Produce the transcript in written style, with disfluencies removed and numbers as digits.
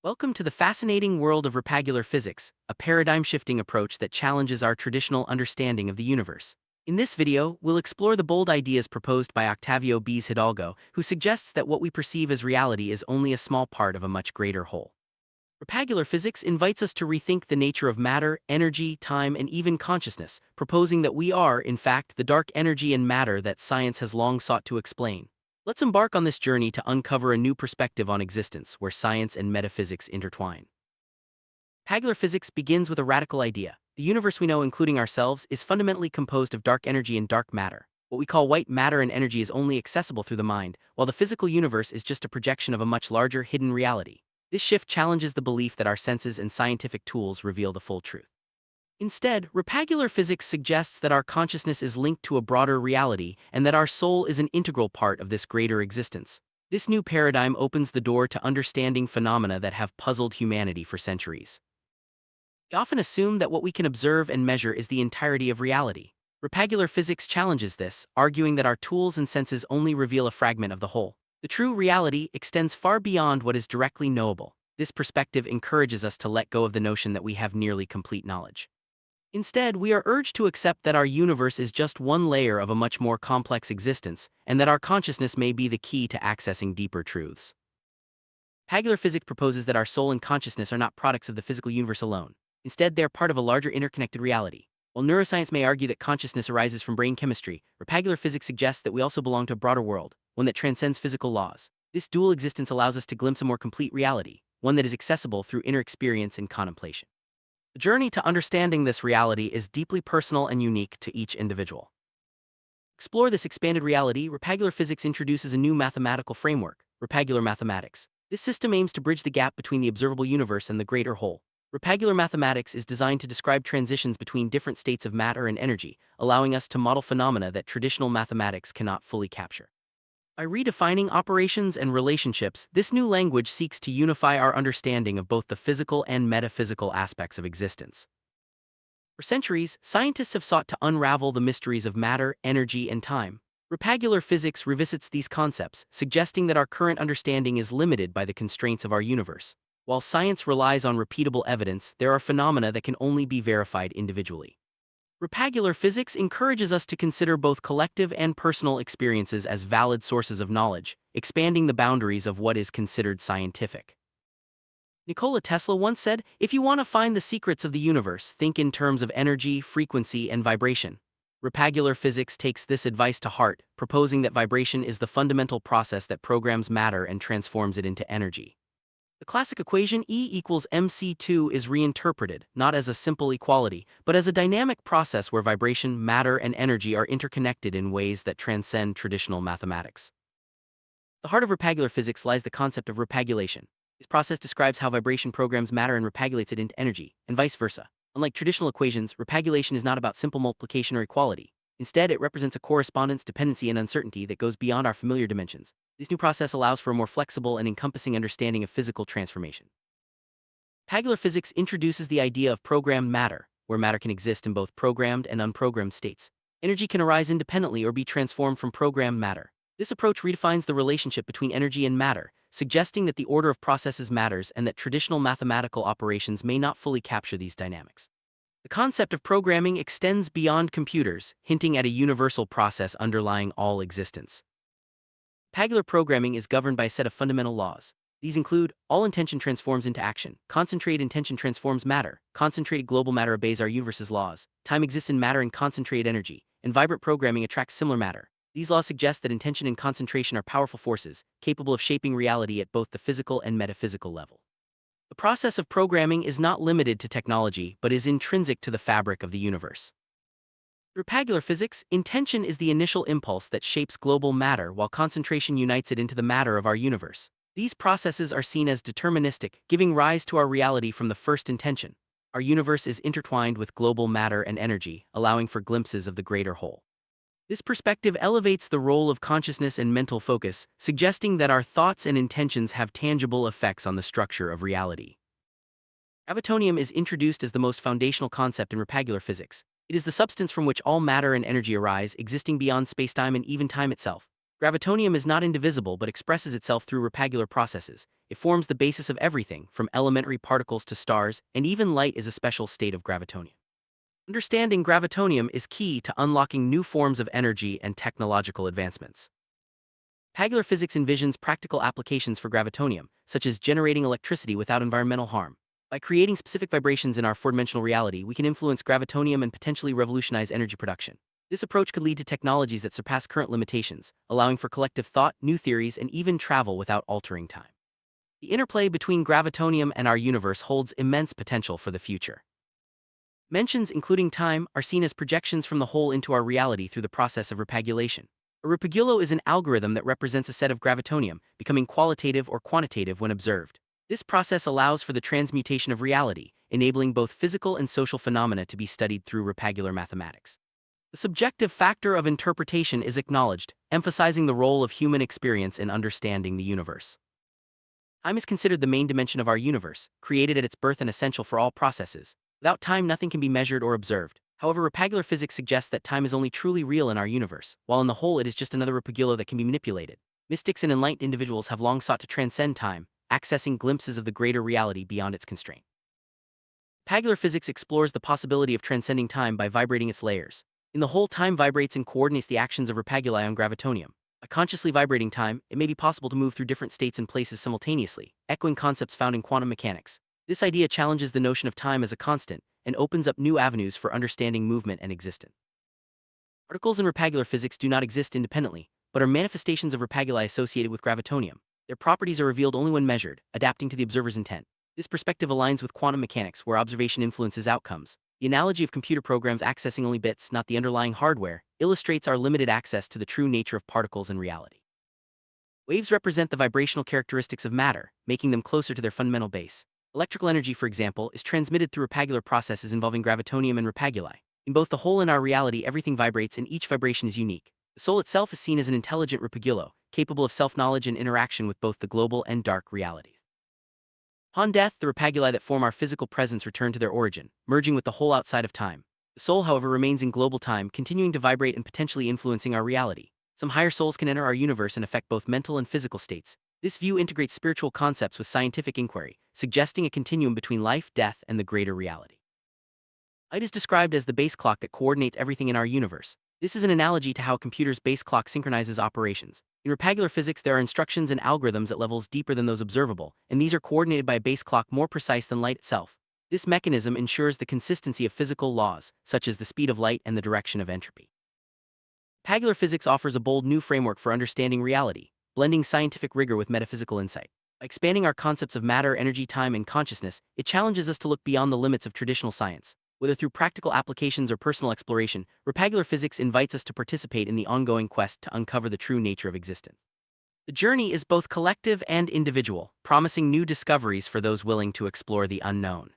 Welcome to the fascinating world of repagular physics, a paradigm-shifting approach that challenges our traditional understanding of the universe. In this video, we'll explore the bold ideas proposed by Octavio Báez Hidalgo, who suggests that what we perceive as reality is only a small part of a much greater whole. Repagular physics invites us to rethink the nature of matter, energy, time, and even consciousness, proposing that we are, in fact, the dark energy and matter that science has long sought to explain. Let's embark on this journey to uncover a new perspective on existence where science and metaphysics intertwine. Repagular physics begins with a radical idea. The universe we know, including ourselves, is fundamentally composed of dark energy and dark matter. What we call white matter and energy is only accessible through the mind, while the physical universe is just a projection of a much larger, hidden reality. This shift challenges the belief that our senses and scientific tools reveal the full truth. Instead, repagular physics suggests that our consciousness is linked to a broader reality and that our soul is an integral part of this greater existence. This new paradigm opens the door to understanding phenomena that have puzzled humanity for centuries. We often assume that what we can observe and measure is the entirety of reality. Repagular physics challenges this, arguing that our tools and senses only reveal a fragment of the whole. The true reality extends far beyond what is directly knowable. This perspective encourages us to let go of the notion that we have nearly complete knowledge. Instead, we are urged to accept that our universe is just one layer of a much more complex existence, and that our consciousness may be the key to accessing deeper truths. Repagular physics proposes that our soul and consciousness are not products of the physical universe alone. Instead, they are part of a larger interconnected reality. While neuroscience may argue that consciousness arises from brain chemistry, repagular physics suggests that we also belong to a broader world, one that transcends physical laws. This dual existence allows us to glimpse a more complete reality, one that is accessible through inner experience and contemplation. The journey to understanding this reality is deeply personal and unique to each individual. To explore this expanded reality, repagular physics introduces a new mathematical framework, repagular mathematics. This system aims to bridge the gap between the observable universe and the greater whole. Repagular mathematics is designed to describe transitions between different states of matter and energy, allowing us to model phenomena that traditional mathematics cannot fully capture. By redefining operations and relationships, this new language seeks to unify our understanding of both the physical and metaphysical aspects of existence. For centuries, scientists have sought to unravel the mysteries of matter, energy, and time. Repagular physics revisits these concepts, suggesting that our current understanding is limited by the constraints of our universe. While science relies on repeatable evidence, there are phenomena that can only be verified individually. Repagular physics encourages us to consider both collective and personal experiences as valid sources of knowledge, expanding the boundaries of what is considered scientific. Nikola Tesla once said, "If you want to find the secrets of the universe, think in terms of energy, frequency, and vibration." Repagular physics takes this advice to heart, proposing that vibration is the fundamental process that programs matter and transforms it into energy. The classic equation E equals mc2 is reinterpreted, not as a simple equality, but as a dynamic process where vibration, matter, and energy are interconnected in ways that transcend traditional mathematics. At the heart of repagular physics lies the concept of repagulation. This process describes how vibration programs matter and repagulates it into energy, and vice versa. Unlike traditional equations, repagulation is not about simple multiplication or equality. Instead, it represents a correspondence, dependency, and uncertainty that goes beyond our familiar dimensions. This new process allows for a more flexible and encompassing understanding of physical transformation. Repagular physics introduces the idea of programmed matter, where matter can exist in both programmed and unprogrammed states. Energy can arise independently or be transformed from programmed matter. This approach redefines the relationship between energy and matter, suggesting that the order of processes matters and that traditional mathematical operations may not fully capture these dynamics. The concept of programming extends beyond computers, hinting at a universal process underlying all existence. Repagular programming is governed by a set of fundamental laws. These include, all intention transforms into action, concentrated intention transforms matter, concentrated global matter obeys our universe's laws, time exists in matter and concentrated energy, and vibrant programming attracts similar matter. These laws suggest that intention and concentration are powerful forces, capable of shaping reality at both the physical and metaphysical level. The process of programming is not limited to technology, but is intrinsic to the fabric of the universe. In repagular physics, intention is the initial impulse that shapes global matter while concentration unites it into the matter of our universe. These processes are seen as deterministic, giving rise to our reality from the first intention. Our universe is intertwined with global matter and energy, allowing for glimpses of the greater whole. This perspective elevates the role of consciousness and mental focus, suggesting that our thoughts and intentions have tangible effects on the structure of reality. Gravitonium is introduced as the most foundational concept in repagular physics. It is the substance from which all matter and energy arise, existing beyond spacetime and even time itself. Gravitonium is not indivisible but expresses itself through repagular processes. It forms the basis of everything, from elementary particles to stars, and even light is a special state of gravitonium. Understanding gravitonium is key to unlocking new forms of energy and technological advancements. Repagular physics envisions practical applications for gravitonium, such as generating electricity without environmental harm. By creating specific vibrations in our four-dimensional reality, we can influence gravitonium and potentially revolutionize energy production. This approach could lead to technologies that surpass current limitations, allowing for collective thought, new theories, and even travel without altering time. The interplay between gravitonium and our universe holds immense potential for the future. Dimensions, including time, are seen as projections from the whole into our reality through the process of repagulation. A repagulo is an algorithm that represents a set of gravitonium, becoming qualitative or quantitative when observed. This process allows for the transmutation of reality, enabling both physical and social phenomena to be studied through repagular mathematics. The subjective factor of interpretation is acknowledged, emphasizing the role of human experience in understanding the universe. Time is considered the main dimension of our universe, created at its birth and essential for all processes. Without time, nothing can be measured or observed. However, repagular physics suggests that time is only truly real in our universe, while in the whole it is just another repagulo that can be manipulated. Mystics and enlightened individuals have long sought to transcend time, accessing glimpses of the greater reality beyond its constraint. Repagular physics explores the possibility of transcending time by vibrating its layers. In the whole, time vibrates and coordinates the actions of repaguli on gravitonium. By consciously vibrating time, it may be possible to move through different states and places simultaneously, echoing concepts found in quantum mechanics. This idea challenges the notion of time as a constant and opens up new avenues for understanding movement and existence. Particles in repagular physics do not exist independently, but are manifestations of repaguli associated with gravitonium. Their properties are revealed only when measured, adapting to the observer's intent. This perspective aligns with quantum mechanics, where observation influences outcomes. The analogy of computer programs accessing only bits, not the underlying hardware, illustrates our limited access to the true nature of particles in reality. Waves represent the vibrational characteristics of matter, making them closer to their fundamental base. Electrical energy, for example, is transmitted through repagular processes involving gravitonium and repaguli. In both the whole and our reality, everything vibrates and each vibration is unique. The soul itself is seen as an intelligent repagulo, capable of self-knowledge and interaction with both the global and dark realities. Upon death, the repaguli that form our physical presence return to their origin, merging with the whole outside of time. The soul, however, remains in global time, continuing to vibrate and potentially influencing our reality. Some higher souls can enter our universe and affect both mental and physical states. This view integrates spiritual concepts with scientific inquiry, suggesting a continuum between life, death, and the greater reality. Light is described as the base clock that coordinates everything in our universe. This is an analogy to how a computer's base clock synchronizes operations. In repagular physics, there are instructions and algorithms at levels deeper than those observable, and these are coordinated by a base clock more precise than light itself. This mechanism ensures the consistency of physical laws, such as the speed of light and the direction of entropy. Repagular physics offers a bold new framework for understanding reality, blending scientific rigor with metaphysical insight. By expanding our concepts of matter, energy, time, and consciousness, it challenges us to look beyond the limits of traditional science. Whether through practical applications or personal exploration, repagular physics invites us to participate in the ongoing quest to uncover the true nature of existence. The journey is both collective and individual, promising new discoveries for those willing to explore the unknown.